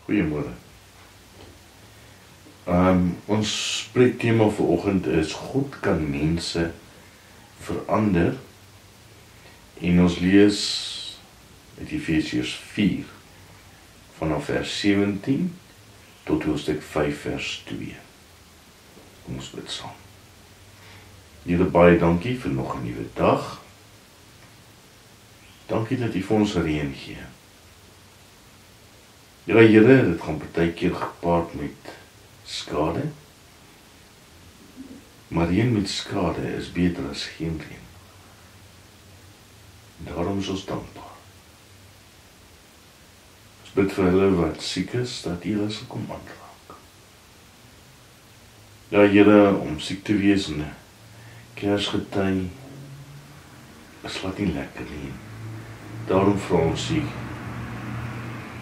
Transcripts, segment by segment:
Goeiemôre. Ons spreekthema vanoggend is God kan mense verander en ons lees uit Efesiërs 4 vanaf vers 17 tot hoofstuk 5 vers 2. Kom ons bid saam. Here, baie dankie vir nog 'n nuwe dag. Dankie dat U vir ons reën gee. Ja, Here, dit gaan partykeer gepaard met skade. Maar reën met skade is beter as geen reën. Daarom is ons dankbaar. Ons bid vir hulle wat siek is, dat U hulle sal kom aanraak. Ja, Here, om siek te wees en Kersgety is laat nie lekker nie. Daarom vra ons U,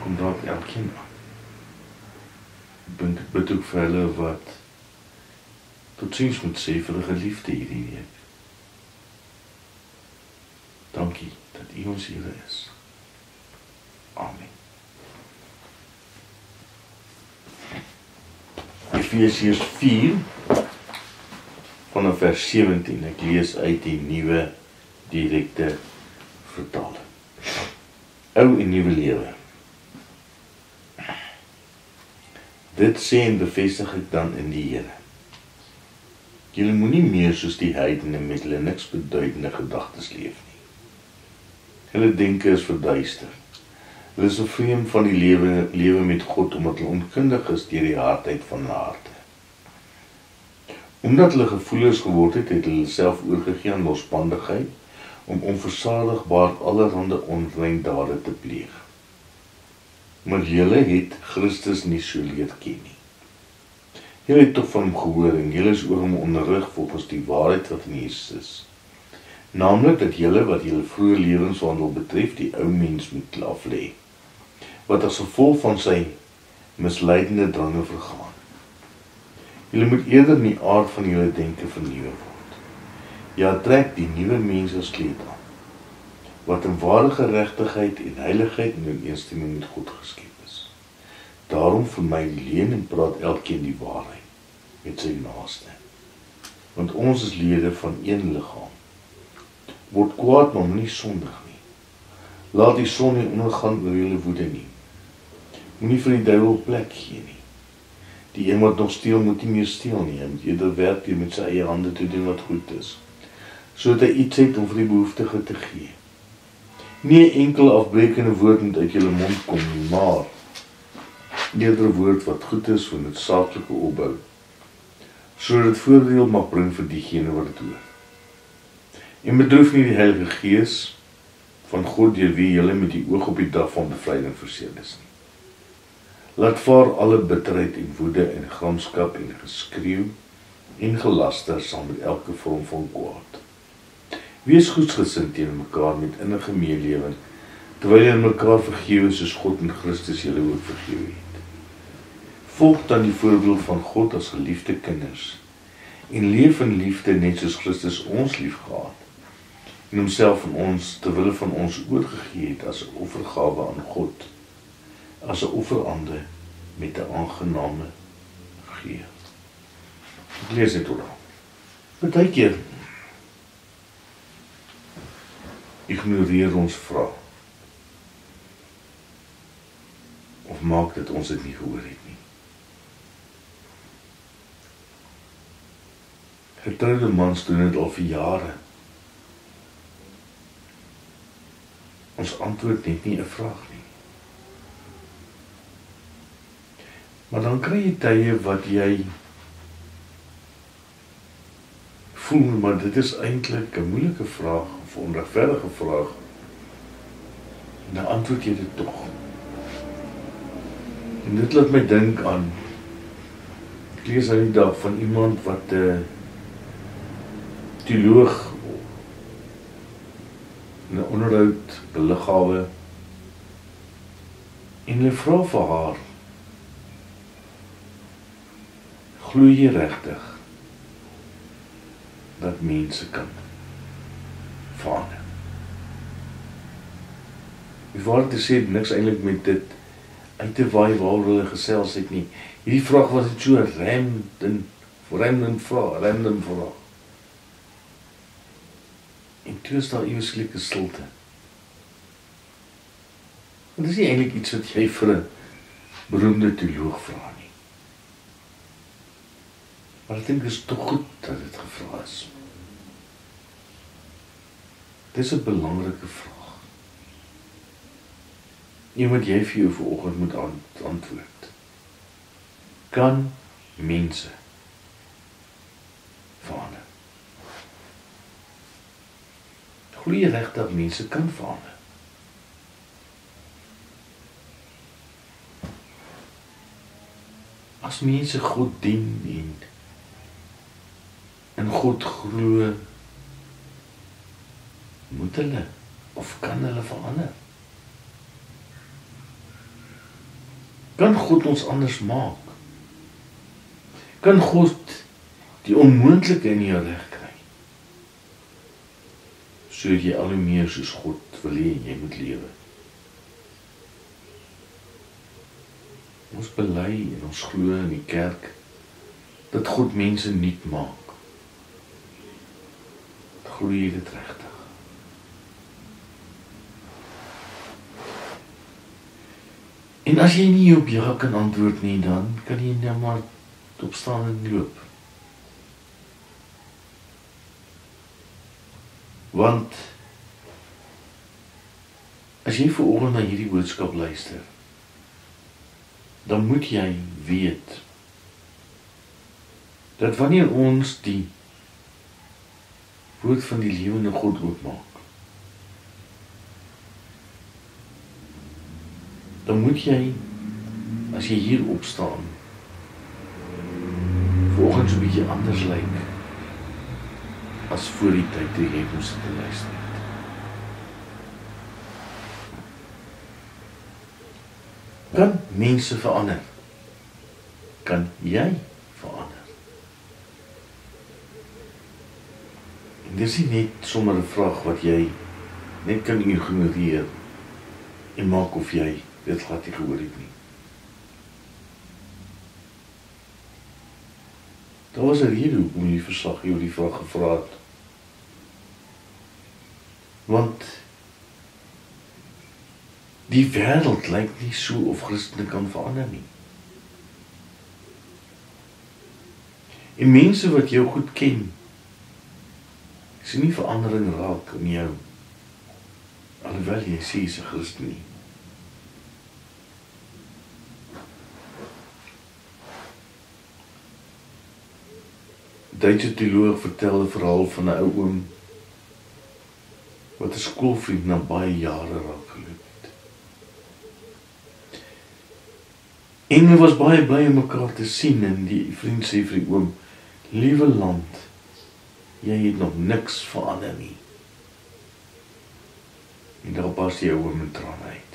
kom raak elkeen aan. Ek bid ook vir hulle wat totsiens moet sê vir 'n geliefde hierdie week. Dankie dat U ons Here is. Amen. Efesiërs 4 vanaf vers 17. Ek lees uit die nuwe direkte vertaling. Ou en nuwe lewe. Dit sê en bevestig ek dan in die Here. Julle moenie meer soos die heidene met hulle niks beduidende gedagtes leef nie. Hulle denke is verduister. Hulle is vreemd van die lewe met God, omdat hulle onkundig is deur die hardheid van hulle harte. Omdat hulle gevoelloos geword het, het hulle self oorgegee aan losbandigheid, om onversadigbaar allerhande onrein dade te pleeg. Maar julle het Christus nie so leer ken nie. Julle het toch van hom gehoor en julle is oor hom onderrig volgens die waarheid wat in Jesus is. Naamlik dat julle wat julle vroeë lewenswandel betref, die ou mens moet aflê, wat as gevolg van sy misleidende drange vergaan. Julle moet eerder in die aard van julle denke vernuwe word. Ja, trek die nuwe mens as kleed aan, wat in ware geregtigheid en heiligheid in ooreenstemming met God geskep is. Daarom vermy leuen en praat elkeen die waarheid met sy naaste. Want ons is lede van een liggaam. Word kwaad, maar moenie sondig nie. Laat die son nie ondergaan oor julle woede nie. Moenie vir die duiwel plek gee nie. Die een wat nog steel, moet nie meer steel nie. Hy moet eerder werk deur met sy eie hande te doen wat goed is, sodat hy iets het om vir die behoeftige te gee. Nie 'n enkel afbrekende woord moet uit julle mond kom nie, maar eerder 'n woord wat goed is vir noodsaaklike opbou, sodat dit voordeel mag bring vir diegene wat dit hoor. En bedroef nie die Heilige Gees van God, deur wie julle met die oog op die dag van bevryding verseël is nie. Laat vaar alle bitterheid en woede en gramskap en geskreeu en gelaster saam met elke vorm van kwaad. Wees goedsgesind teenoor mekaar met innige meelewing, terwyl julle mekaar vergewe soos God in Christus julle ook vergewe het. Volg dan die voorbeeld van God as geliefde kinders en leef in liefde net soos Christus ons liefgehad en homself van ons terwille van ons oorgegee het as 'n offergawe aan God, as 'n offerande met 'n aangename geur. Ek lees dit oor. Partykeer ignoreer ons vra, of maak dat ons dit nie gehoor het nie. Getroude mans doen dit al vir jare. Ons antwoord net nie 'n vraag nie. Maar dan kry jy tye wat jy voel, maar dit is eintlik 'n moeilike vraag, of 'n onregverdige vraag. En dan antwoord jy dit tog. En dit laat my dink aan, ek lees nou die dag van iemand wat 'n teoloog in 'n onderhoud beliggawe, en hulle vra vir haar, glo jy regtig dat mense kan verander? Die waarheid te sê, niks eintlik met dit uit te waai waaroor hulle gesels het nie. Hierdie vraag was net so random vraag. En toe is daar ewe skielik 'n stilte. En dis nie eintlik iets wat jy vir 'n beroemde teoloog vra nie. Maar ek dink dit is tog goed dat dit gevra is. Dis 'n belangrike vraag. Een wat jy vir jou vanoggend moet antwoord. Kan mense verander? Glo jy regtig dat mense kan verander? As mense God dien en in God glo, moet hulle of kan hulle verander? Kan God ons anders maak? Kan God die onmoontlike in jou reg kry? Sodat jy al hoe meer soos God wil hê jy moet lewe. Ons bely en ons glo in die kerk dat God mense nuut maak. Glo jy dit regtig? En as jy nie op ja kan antwoord nie, dan kan jy net maar opstaan en loop. Want as jy vanoggend na hierdie boodskap luister, dan moet jy weet dat wanneer ons die woord van die lewende God oopmaak, dan moet jy, as jy hier opstaan, vanoggend so 'n bietjie anders lyk as voor die tyd toe jy moes te luister het. Kan mense verander? Kan jy verander? En dis nie net sommer 'n vraag wat jy net kan ignoreer en maak of jy dit glad nie gehoor het nie. Daar was 'n rede hoekom die verslag oor die vraag gevra het. Want die wêreld lyk nie so of Christene kan verander nie. En mense wat jou goed ken, sien nie verandering raak in jou, alhoewel jy sê jy's 'n Christen nie. Duitse teoloog vertel 'n verhaal van 'n ou oom wat 'n skoolvriend na baie jare raak geloop het. En hulle was baie bly om mekaar te sien en die vriend sê vir die oom, liewe land, jy het nog niks verander nie. En daar pas die ou oom met trane uit.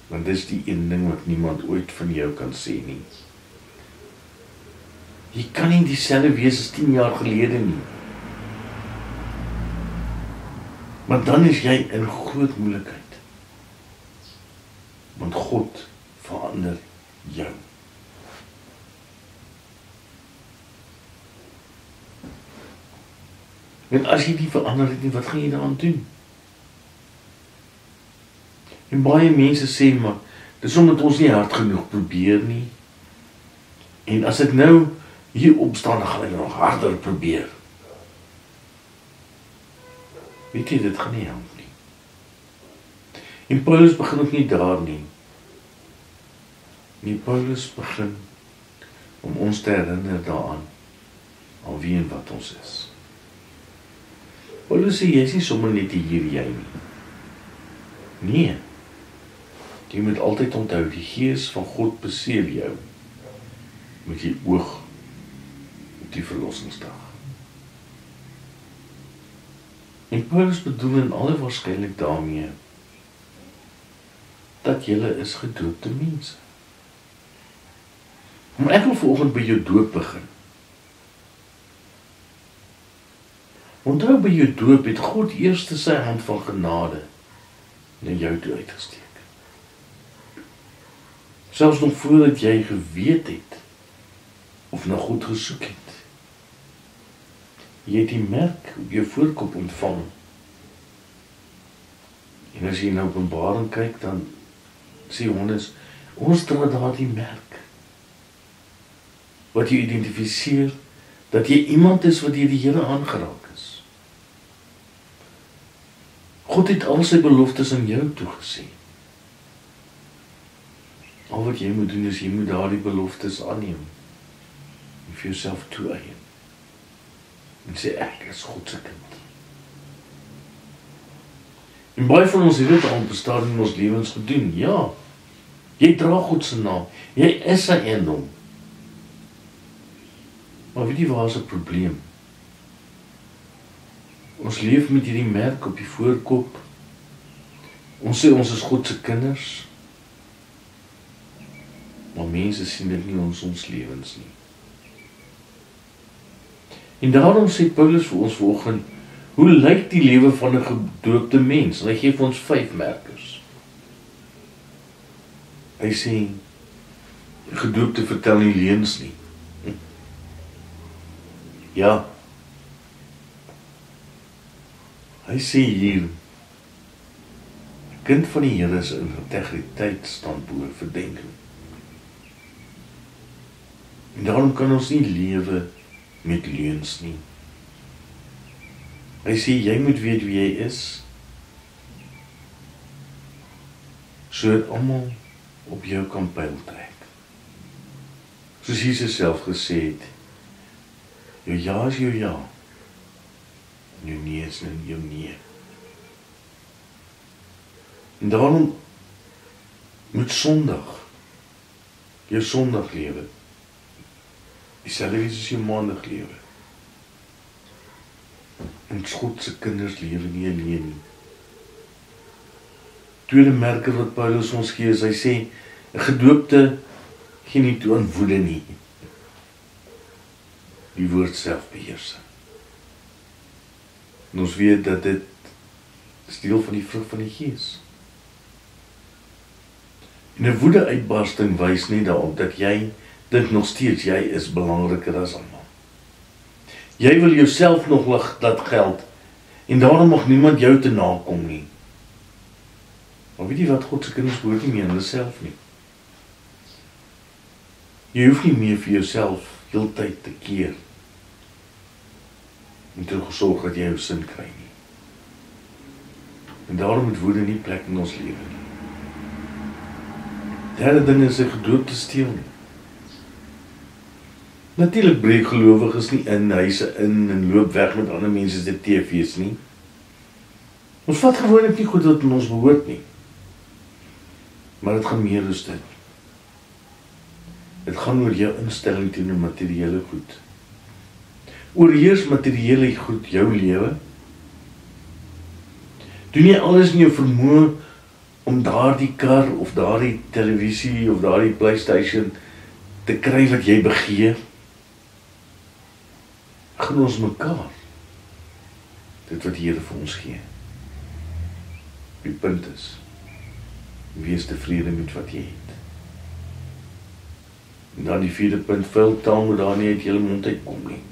Want dis die een ding wat niemand ooit van jou kan sê nie. Jy kan nie dieselfde wees as 10 jaar gelede nie. Maar dan is jy in groot moeilikheid. Want God verander jou. En as jy nie verander het nie, wat gaan jy daaraan doen? En baie mense sê, maar dis omdat ons nie hard genoeg probeer nie. En as ek nou hier opstaan, dan gaan ek nog harder probeer. Weet jy, dit gaan nie help nie. En Paulus begin ook nie daar nie. Nee, Paulus begin om ons te herinner daaraan, aan wie en wat ons is. Paulus sê, jy is nie sommer net hier jy nie. Nee, jy moet altyd onthou, die Gees van God beseël jou, met jy oog op die verlossingsdag. En Paulus bedoel in alle waarskynlik daarmee, dat julle is gedoopte mense. Maar ek wil vanoggend by jou doop begin. Onthou by jou doop het God eers sy hand van genade na jou toe uitgesteek. Selfs nog voordat jy geweet het, of na God gesoek het. Jy het die merk op jou voorkop ontvang. En as jy na Openbaring kyk, dan sê Johannes, ons dra daardie merk, wat jy identifiseer, dat jy iemand is wat deur die Here aangeraak is. God het al sy beloftes aan jou toegesê. Al wat jy moet doen is, jy moet daardie beloftes aanneem, en vir jouself toeëien, en sê, ek is God se kind. En baie van ons het dit al op 'n stadium in ons lewens gedoen, ja, jy dra God se naam, jy is sy eiendom. Maar weet jy waar is 'n probleem? Ons leef met hierdie merk op die voorkop, ons sê ons is God se kinders, maar mense sien dit nie in ons lewens nie. En daarom sê Paulus vir ons vanoggend, hoe lyk die lewe van 'n gedoopte mens? En hy gee vir ons 5 merkers. Hy sê, gedoopte vertel nie leuns nie. Ja. Hy sê hier, 'n kind van die Here se integriteit staan bo verdenking. En daarom kan ons nie lewe met leuns nie. Hy sê, jy moet weet wie jy is, sodat almal op jou kan pyl trek. Soos Jesus self gesê het, jou ja is jou ja, en jou nee is jou nee. En daarom moet Sondag, jou Sondag lewe, dieselfde wees as jou Maandag lewe. Ons God se kinders lewe nie alleen nie. Tweede merker wat Paulus ons gee is, hy sê, 'n gedoopte gee nie toe aan woede nie. Die woord selfbeheersing. En ons weet dat dit is deel van die vrug van die Gees. En 'n woede-uitbarsting wys nie daarop dat jy dink nog steeds jy is belangriker as almal. Jy wil jouself nog laat geld, en daarom mag niemand jou te nakom nie. Maar weet jy wat, God se kinders behoort nie meer aan hulle self nie. Jy hoef nie meer vir jouself heeltyd te keer, en te gesorg dat jy jou sin kry nie. En daarom moet woede nie plek in ons lewe nie. Derde ding is 'n gedoopte steel nie. Natuurlik breek gelowiges nie in huise in en loop weg met ander mense se TV's nie. Ons vat gewoonlik nie goed wat in ons behoort nie. Maar dit gaan meer as dit. Dit gaan oor jou instelling teenoor materiële goed. Oorheers materiële goed jou lewe? Doen jy alles in jou vermoë om daardie kar of daardie televisie of daardie PlayStation te kry wat jy begeer? Gun ons mekaar dit wat die Here vir ons gee. Die punt is, wees tevrede met wat jy het. En dan die vierde punt, vuil taal moet daar nie uit jou mond uitkom nie.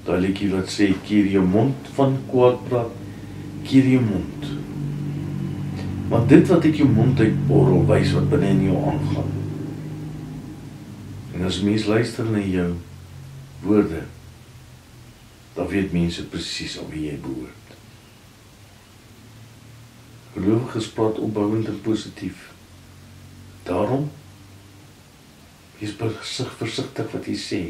Daai liedjie wat sê, keer jou mond van kwaad praat, keer jou mond. Want dit wat uit jou mond uitborrel, wys wat binne in jou aangaan. En as mens luister na jou woorde, dan weet mense presies aan wie jy behoort. Gelowiges praat opbouend en positief. Daarom, wees versigtig wat jy sê.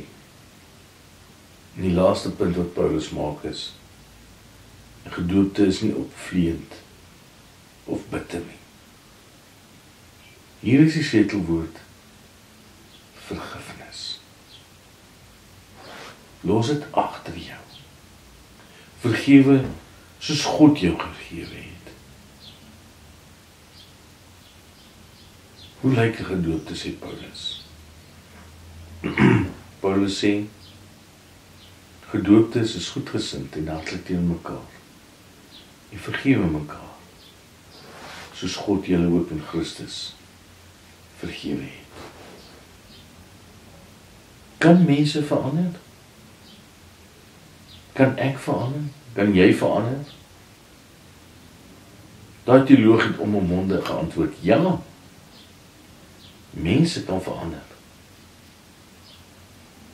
En die laaste punt wat Paulus maak is, 'n gedoopte is nie opvleend of bitter nie. Hier is die sleutelwoord, vergifnis. Los dit agter jou. Vergewe soos God jou vergewe het. Hoe lyk 'n gedoopte, sê Paulus? Paulus sê, gedooptes is goedgesind en hartlik teenoor mekaar. En vergewe mekaar, soos God julle ook in Christus vergewe het. Kan mense verander? Kan ek verander? Kan jy verander? Daai teoloog het onbemonde geantwoord, ja, mense kan verander,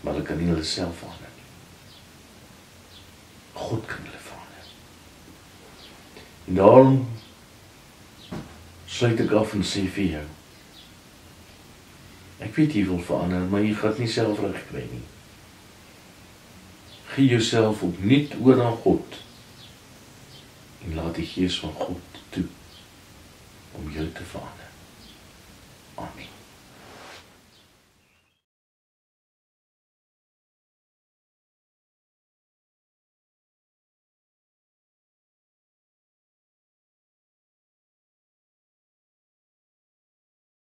maar hulle kan nie hulle self verander nie. God kan hulle verander. En daarom sluit ek af en sê vir jou, ek weet jy wil verander, maar jy gaan nie self reg kry nie. Gee jouself opnuut oor aan God en laat die Gees van God toe om jou te verander.